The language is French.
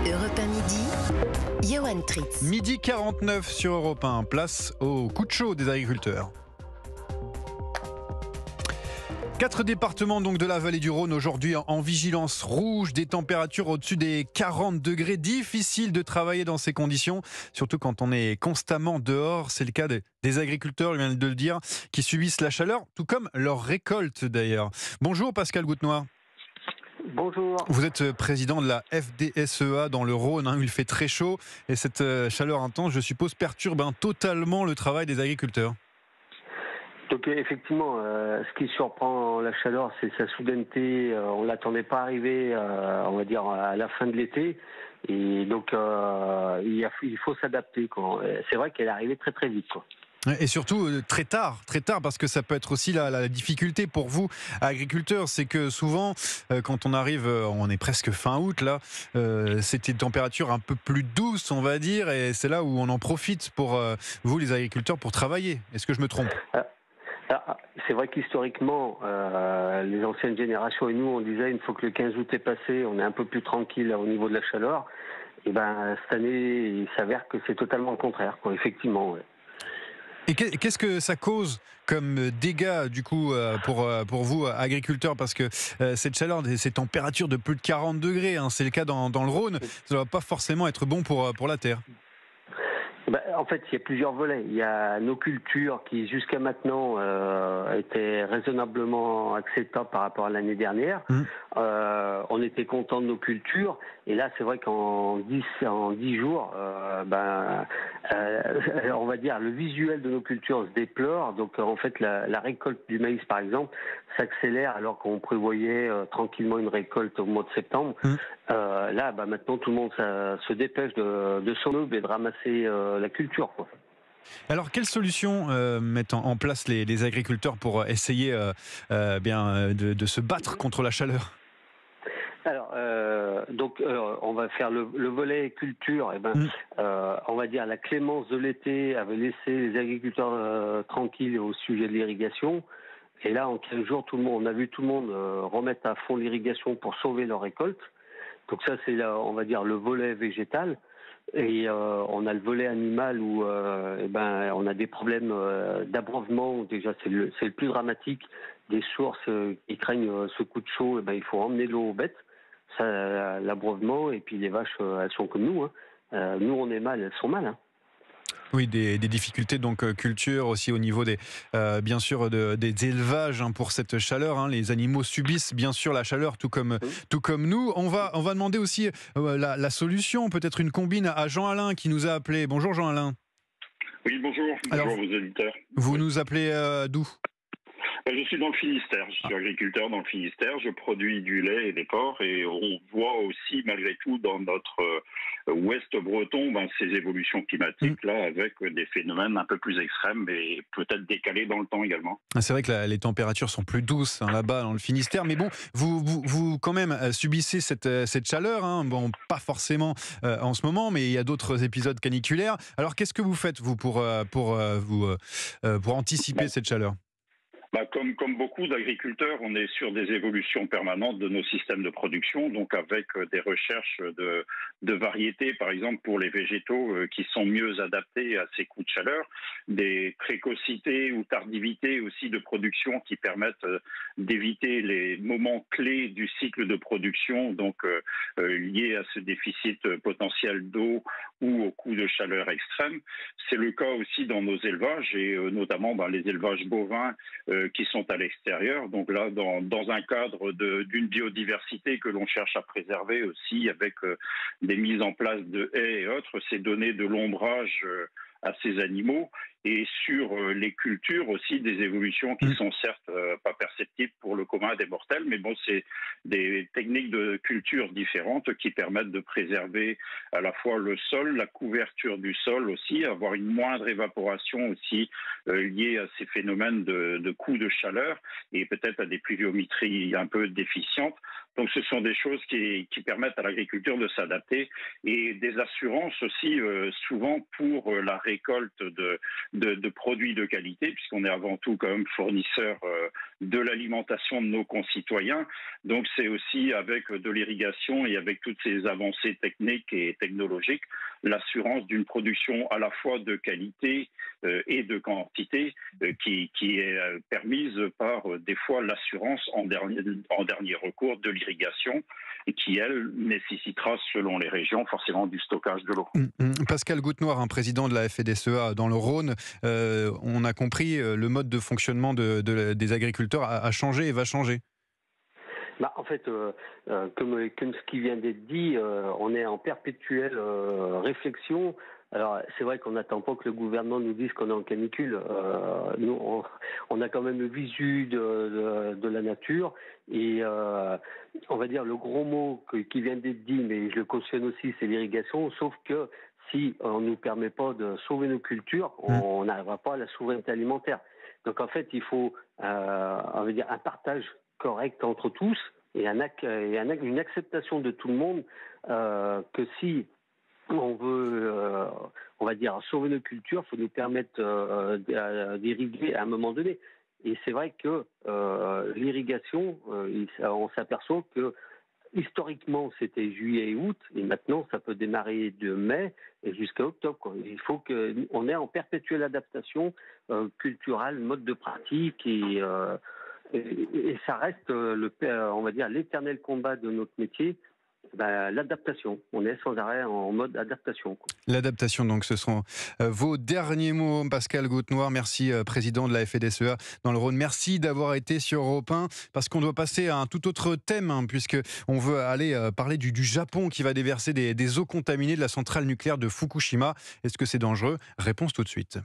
Europe 1 midi, Johan Tritz. Midi 49 sur Europe 1, place au coup de chaud des agriculteurs. 4 départements donc de la vallée du Rhône aujourd'hui en vigilance rouge, des températures au-dessus des 40 degrés. Difficile de travailler dans ces conditions, surtout quand on est constamment dehors. C'est le cas des agriculteurs, je viens de le dire, qui subissent la chaleur, tout comme leur récolte d'ailleurs. Bonjour Pascal Goutenoir. Bonjour. Vous êtes président de la FDSEA dans le Rhône, où il fait très chaud. Et cette chaleur intense, je suppose, perturbe totalement le travail des agriculteurs. Donc effectivement, ce qui surprend la chaleur, c'est sa soudaineté. On ne l'attendait pas arriver, on va dire, à la fin de l'été. Et donc, il faut s'adapter, quoi. C'est vrai qu'elle est arrivée très très vite, quoi. Et surtout très tard, parce que ça peut être aussi la difficulté pour vous, agriculteurs, c'est que souvent, quand on arrive, on est presque fin août là, c'est une température un peu plus douce, on va dire, et c'est là où on en profite pour vous, les agriculteurs, pour travailler. Est-ce que je me trompe ? C'est vrai qu'historiquement, les anciennes générations et nous, on disait une fois que le 15 août est passé, on est un peu plus tranquille au niveau de la chaleur. Et ben cette année, il s'avère que c'est totalement le contraire, quoi. Effectivement. Ouais. Et qu'est-ce que ça cause comme dégâts du coup pour vous agriculteurs, parce que cette chaleur, ces températures de plus de 40 degrés, c'est le cas dans le Rhône, ça ne va pas forcément être bon pour la terre. En fait, il y a plusieurs volets. Il y a nos cultures qui, jusqu'à maintenant, étaient raisonnablement acceptables par rapport à l'année dernière. On était content de nos cultures. Et là, c'est vrai qu'en 10 jours, on va dire, le visuel de nos cultures se déplore. Donc, en fait, la récolte du maïs, par exemple, s'accélère alors qu'on prévoyait tranquillement une récolte au mois de septembre. Là, maintenant, tout le monde se dépêche de s'en occuper et de ramasser la culture, quoi. Alors, quelles solutions mettent en place les agriculteurs pour essayer de se battre contre la chaleur ? Alors, on va faire le volet culture. On va dire la clémence de l'été avait laissé les agriculteurs tranquilles au sujet de l'irrigation. Et là, en 15 jours, on a vu tout le monde remettre à fond l'irrigation pour sauver leur récolte. Donc ça, c'est, on va dire, le volet végétal. Et on a le volet animal où on a des problèmes d'abreuvement. Déjà, c'est le plus dramatique. Des sources qui craignent ce coup de chaud, il faut emmener de l'eau aux bêtes. Ça, l'abreuvement, et puis les vaches, elles sont comme nous. Nous, on est mal, elles sont mal. Oui, des difficultés donc culture aussi au niveau bien sûr des élevages pour cette chaleur. Les animaux subissent bien sûr la chaleur tout comme nous. On va demander aussi la solution, peut-être une combine à Jean-Alain qui nous a appelé. Bonjour Jean-Alain. Oui, bonjour. Alors, bonjour vos auditeurs. Vous nous appelez d'où ? Je suis dans le Finistère, je suis agriculteur dans le Finistère, je produis du lait et des porcs et on voit aussi malgré tout dans notre ouest breton ces évolutions climatiques là avec des phénomènes un peu plus extrêmes et peut-être décalés dans le temps également. C'est vrai que les températures sont plus douces là-bas dans le Finistère, mais bon, vous quand même subissez cette chaleur, pas forcément en ce moment, mais il y a d'autres épisodes caniculaires. Alors qu'est-ce que vous faites vous pour anticiper cette chaleur ? Comme beaucoup d'agriculteurs, on est sur des évolutions permanentes de nos systèmes de production, donc avec des recherches de variétés, par exemple pour les végétaux qui sont mieux adaptés à ces coups de chaleur, des précocités ou tardivités aussi de production qui permettent d'éviter les moments clés du cycle de production, donc liés à ce déficit potentiel d'eau ou au coup de chaleur extrême. C'est le cas aussi dans nos élevages et notamment dans les élevages bovins qui sont à l'extérieur. Donc là, dans un cadre d'une biodiversité que l'on cherche à préserver aussi avec des mises en place de haies et autres, c'est donner de l'ombrage à ces animaux et sur les cultures aussi des évolutions qui sont certes pas perceptibles pour le commun des mortels, mais bon, c'est des techniques de culture différentes qui permettent de préserver à la fois le sol, la couverture du sol aussi, avoir une moindre évaporation aussi liée à ces phénomènes de coups de chaleur et peut-être à des pluviométries un peu déficientes. Donc ce sont des choses qui permettent à l'agriculture de s'adapter et des assurances aussi souvent pour la récolte de produits de qualité, puisqu'on est avant tout quand même fournisseur de l'alimentation de nos concitoyens. Donc c'est aussi avec de l'irrigation et avec toutes ces avancées techniques et technologiques, l'assurance d'une production à la fois de qualité et de quantité qui est permise par des fois l'assurance en dernier recours de l'irrigation et qui, elle, nécessitera, selon les régions, forcément du stockage de l'eau. Pascal Goutenoir, un président de la FDSEA dans le Rhône, on a compris le mode de fonctionnement des agriculteurs a changé et va changer. En fait, comme ce qui vient d'être dit, on est en perpétuelle réflexion. Alors, c'est vrai qu'on n'attend pas que le gouvernement nous dise qu'on est en canicule. Nous, on a quand même le visu de la nature. Et on va dire le gros mot qui vient d'être dit, mais je le cautionne aussi, c'est l'irrigation. Sauf que si on ne nous permet pas de sauver nos cultures, on n'arrivera pas à la souveraineté alimentaire. Donc en fait, il faut on va dire un partage correct entre tous et une acceptation de tout le monde que si on veut, on va dire, sauver nos cultures, il faut nous permettre d'irriguer à un moment donné. Et c'est vrai que l'irrigation, on s'aperçoit que historiquement, c'était juillet et août, et maintenant, ça peut démarrer de mai et jusqu'à octobre, quoi. Il faut qu'on ait en perpétuelle adaptation culturelle, mode de pratique, et ça reste, on va dire, l'éternel combat de notre métier. L'adaptation. On est sans arrêt en mode adaptation. L'adaptation, donc ce sont vos derniers mots, Pascal Goutenoir. Merci, président de la FDSEA dans le Rhône. Merci d'avoir été sur Europe 1, parce qu'on doit passer à un tout autre thème, puisque on veut aller parler du Japon qui va déverser des eaux contaminées de la centrale nucléaire de Fukushima. Est-ce que c'est dangereux ? Réponse tout de suite.